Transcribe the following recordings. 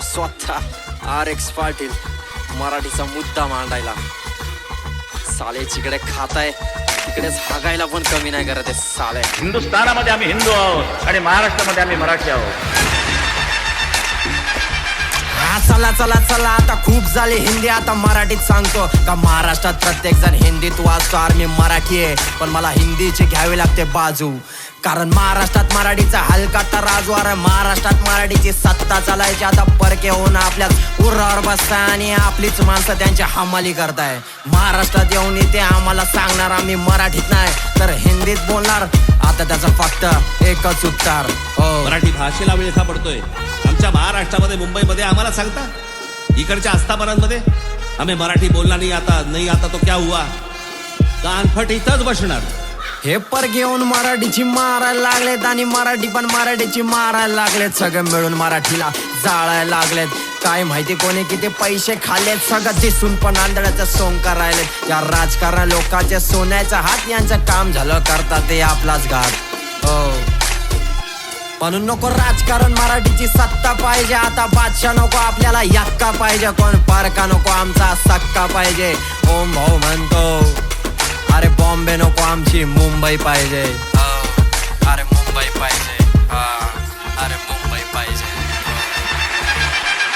स्वतः RX पाटील मराठीचा मुद्दा मांडायला. साले जिकडे खाताय तिकडेच हागायला पण कमी नाही करत आहे साले. हिंदुस्थानामध्ये आम्ही हिंदू आहोत आणि महाराष्ट्रामध्ये आम्ही मराठी आहोत. चला चला चला आता खूप झाले हिंदी, आता मराठीत सांगतो का महाराष्ट्रात प्रत्येक जण हिंदीत वाचतो. मी मराठी आहे पण मला हिंदीची घ्यावी लागते बाजू, कारण महाराष्ट्रात मराठीचा हलका तर राजवार आहे. महाराष्ट्रात मराठीची सत्ता चालायची, आता परके होऊन आपल्याच उरावर बसताय आणि आपलीच माणसं त्यांची हमाली करताय. महाराष्ट्रात येऊन इथे आम्हाला सांगणार आम्ही मराठीत नाही तर हिंदीत बोलणार. आता त्याचा फक्त एकच उत्तर, हो. मराठी भाषेला वेळ का पडतोय? आमच्या महाराष्ट्रामध्ये मुंबईमध्ये आम्हाला सांगता, इकडच्या आस्थापनांमध्ये आम्ही मराठी बोलला नाही आता तो क्या हुआ? कानफट इथंच बसणार. हे पर घेऊन मराठीची मारायला लागलेत आणि मराठी पण मराठीची मारायला लागलेत. सगळे मिळून मराठीला जाळायला लागलेत. काय माहिती कोणी किती पैसे खाल्लेत, सगळं दिसून पण आंधळ्याचं सोंग करायलेत. या राजकारण लोकांचे सोन्याचा हात यांचं काम झालं, करतात ते आपलाच घात, हो. म्हणून नको राजकारण, मराठीची सत्ता पाहिजे. आता बादशाह नको आपल्याला यक्का पाहिजे, कोण पारका नको आमचा सक्का पाहिजे. ओम भाऊ म्हणतो अरे बॉम्बे नको आमची मुंबई पाहिजे, अरे मुंबई पाहिजे, अरे मुंबई पाहिजे.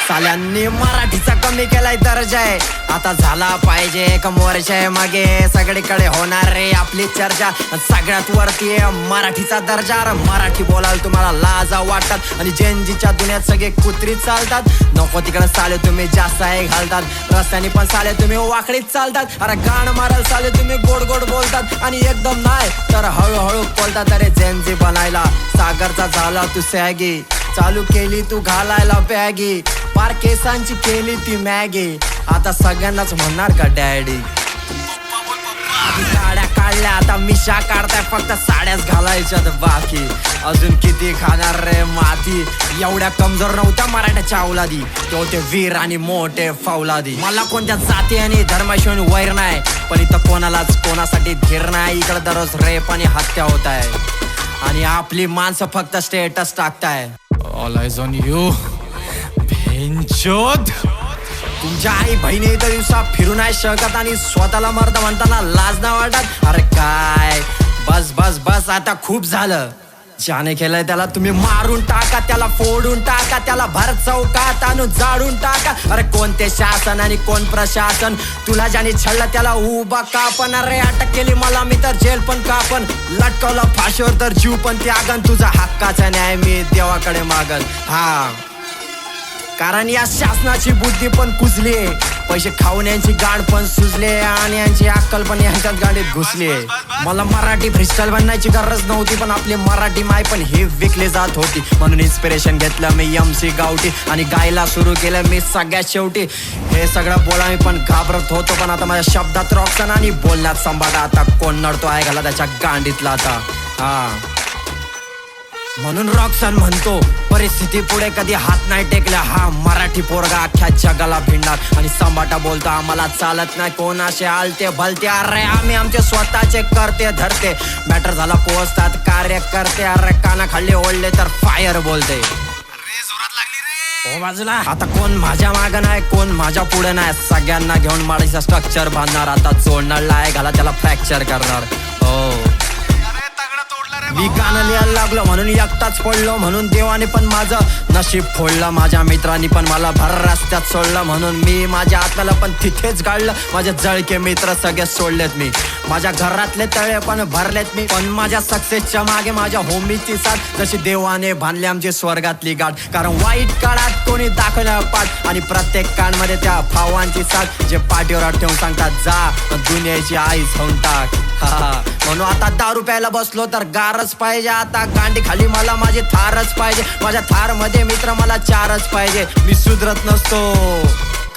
साल्यांनी मराठीचा कमी केलाय दर्जा आहे, आता झाला पाहिजे एक मोर्चा मागे. सगळीकडे होणार रे आपली चर्चा, सगळ्यात वरती मराठीचा दर्जा. मराठी बोलायला तुम्हाला लाजा वाटतात आणि जेनजीच्या दुनियात सगळे कुत्री चालतात. नको तिकडे साले तुम्ही जास्त आहे घालतात, रस्त्याने पण साले तुम्ही वाकडीत चालतात. अरे गाण मारायला साले तुम्ही गोड गोड बोलतात आणि एकदम नाही तर हळूहळू बोलतात. अरे जेनजी बनायला सागरचा झाला तू सॅगी, चालू केली तू घालायला बॅगी, पार केसांची केली ती मॅगी. आता सगळ्यांनाच म्हणणार का डॅडी? साड्या काढल्या आता मिशा काढताय, फक्त साड्याच घालायच्यात बाकी. अजून किती खाणार रे माती? एवढ्या कमजोर नव्हत्या मराठ्याच्या अवलादी, तो ते वीर आणि मोठे फौलादी. मला कोणत्या जाती आणि धर्माशिवाय वैर नाही, पण इथं कोणालाच कोणासाठी धीर नाही. इकडे दररोज रेप आणि हत्या होत आहे आणि आपली माणसं फक्त स्टेटस टाकताय. ऑल आयज ऑन यू भेंचोद. तुमच्या आई बहिणी इतर दिवसा फिरू नाही शकत आणि स्वतःला मर्द म्हणताना लाज नाही वाटत. अरे काय बस बस बस आता खूप झालं. ज्याने केलंय त्याला तुम्ही मारून टाका, त्याला फोडून टाका, त्याला भर चौकात आणून जाळून टाका. अरे कोणते शासन आणि कोण प्रशासन? तुला ज्याने छळलं त्याला उभा कापण. अरे अटक केली मला मी तर जेल पण कापण, लटकवलं फाशीवर तर जीव पण त्यागन. तुझा हक्काचा न्याय मी देवाकडे मागन, हा. कारण या शासनाची बुद्धी पण कुजली, पैसे खाऊन यांची गाड पण सुजले आणि यांची अक्कल पण यांच्यात गाडीत घुसली. मला मराठी फ्रीस्टाईल बनण्याची गरज नव्हती, पण आपली मराठी माय पण ही विकली जात होती. म्हणून इन्स्पिरेशन घेतलं मी MC गावठी आणि गायला सुरू केलं मी सगळ्यात शेवटी. हे सगळं बोला मी पण घाबरत होतो, पण आता माझ्या शब्दात रॉक्सन आणि बोलण्यात संभाटा. आता कोण नडतो आहे घाला त्याच्या गांडीतला आता, हा. म्हणून रॉक्सन म्हणतो परिस्थिती पुढे कधी हात नाही टेकला. हा मराठी पोरगा अख्ख्या जगाला भिडणार आणि संभाटा बोलतो आम्हाला चालत नाही कोणाचे आलते भलते. अरे आम्ही आमचे स्वतःचे करते धरते, मॅटर झाला पोहोचतात कार्य करते. अरे काना खाल्ले ओढले तर फायर बोलते. हो बाजूला. आता कोण माझ्या मागं नाही, कोण माझ्या पुढे नाही. सगळ्यांना घेऊन माळीचा स्ट्रक्चर बांधणार. आता जोडणार लाय घाला त्याला फ्रॅक्चर करणार, हो. मी गाणं लिहायला लागलो म्हणून एकटाच पडलो, म्हणून देवाने पण माझं नशीब फोडलं. माझ्या मित्रांनी पण मला भर रस्त्यात सोडलं, म्हणून मी माझ्या आत्म्याला पण तिथेच गाडलं. माझे जळके मित्र सगळे सोडलेत मी, माझ्या घरातले तळे पण भरलेत मी. पण माझ्या सक्सेसच्या मागे माझ्या होमीची साथ, जशी देवाने बांधली आमची स्वर्गातली गाठ. कारण वाईट काळात कोणी दाखवलं पाठ आणि प्रत्येक काळमध्ये त्या भावांची साथ, जे पाठीवर ठेवून सांगतात जा दुनियाची आईच होऊन टाक. म्हणून आता दारू प्यायला बसलो तर गारच पाहिजे. आता गांडी खाली मला माझी थारच पाहिजे, माझ्या थार मध्ये मित्र मला चारच पाहिजे. मी सुधरत नसतो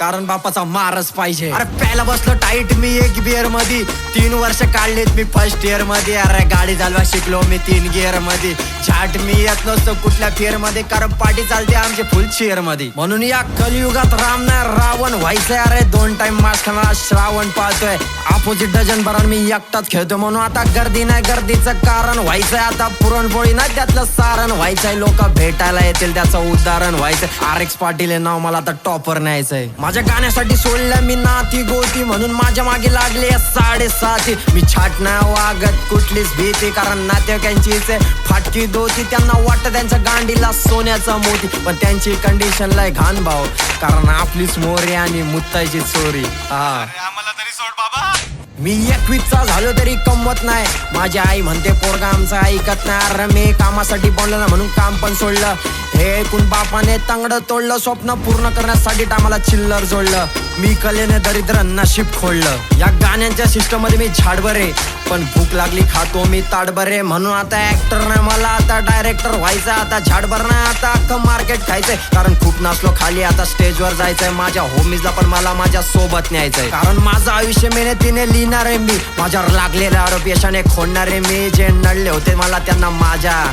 कारण बापाचा मारच पाहिजे. अरे प्यायला बसलो टाईट मी एक बिअर मध्ये, 3 वर्ष काढलेत मी फर्स्ट इयर मध्ये. अरे गाडी चालवा शिकलो मी 3 गिअर मध्ये. झाट मी येत नसतो कुठल्या फेअर मध्ये, कारण पार्टी चालते आमची फुल चेअर मध्ये. म्हणून या कलियुगात राम नाही रावण व्हायचंय. अरे 2 टाइम मास खाणारा श्रावण पाळतोय. अपोजिट डझन भरण मी एकटाच खेळतो, म्हणून आता गर्दी नाही गर्दीचं कारण व्हायचंय. आता पुरणपोळी नाही त्यातलं सारण व्हायचंय. लोक भेटायला येतील त्याचं उदाहरण व्हायचंय. RX पाटील हे नाव मला आता टॉपर न्यायचंय. माझ्या गाण्यासाठी सोडलं मी नाती गोती, म्हणून माझ्या मागे लागले 7.5. मी छाट नाही वागत कुठलीच भीती, कारण नातेवाईकांचीच फाटकी दोती. त्यांना वाटतं त्यांच्या गांडीला सोन्याचा मोती, पण त्यांची कंडिशन लय घाण भाव, कारण आपलीच मोरी आणि मुत्ताची चोरी. आम्हाला तरी सोड बाबा. मी 21चा झालो तरी कमवत नाही. माझी आई म्हणते पोरगा आमचा ऐकत नाही. अरे मी कामासाठी बनलो ना म्हणून काम पण सोडलं. हे ऐकून बापाने तांगडं तोडलं. स्वप्न पूर्ण करण्यासाठी टामाला चिल्लर जोडलं. मी कलेने दरिद्र नशीब खोडलं. या गाण्यांच्या सिस्टम मध्ये मी झाडभरे, पण भूक लागली खातो मी ताडभरे. म्हणून आता ऍक्टर नाही मला आता डायरेक्टर व्हायचं. आता झाडभर नाही आता अख्खं मार्केट खायचंय, कारण खूप नाचलो खाली आता स्टेजवर जायचंय. माझ्या होमीजला पण मला माझ्या सोबत न्यायचंय, कारण माझं आयुष्य मेहनतीने लिहिणार आहे मी. माझ्यावर लागलेल्या आरोप यशाने खोडणारे मी. जे नडले होते मला त्यांना माझ्या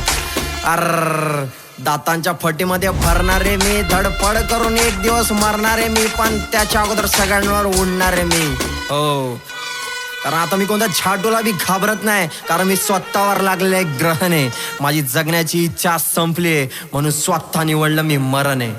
दातांच्या फटीमध्ये भरणारे मी. धडपड करून एक दिवस मरणारे मी, पण त्याच्या अगोदर सगळ्यांवर उडणारे मी. हो, कारण आता मी कोणत्या झाडूला बी घाबरत नाही, कारण मी स्वतःवर लागलेलं एक ग्रहण आहे. माझी जगण्याची इच्छा संपली, म्हणून स्वतः निवडलं मी मरण आहे.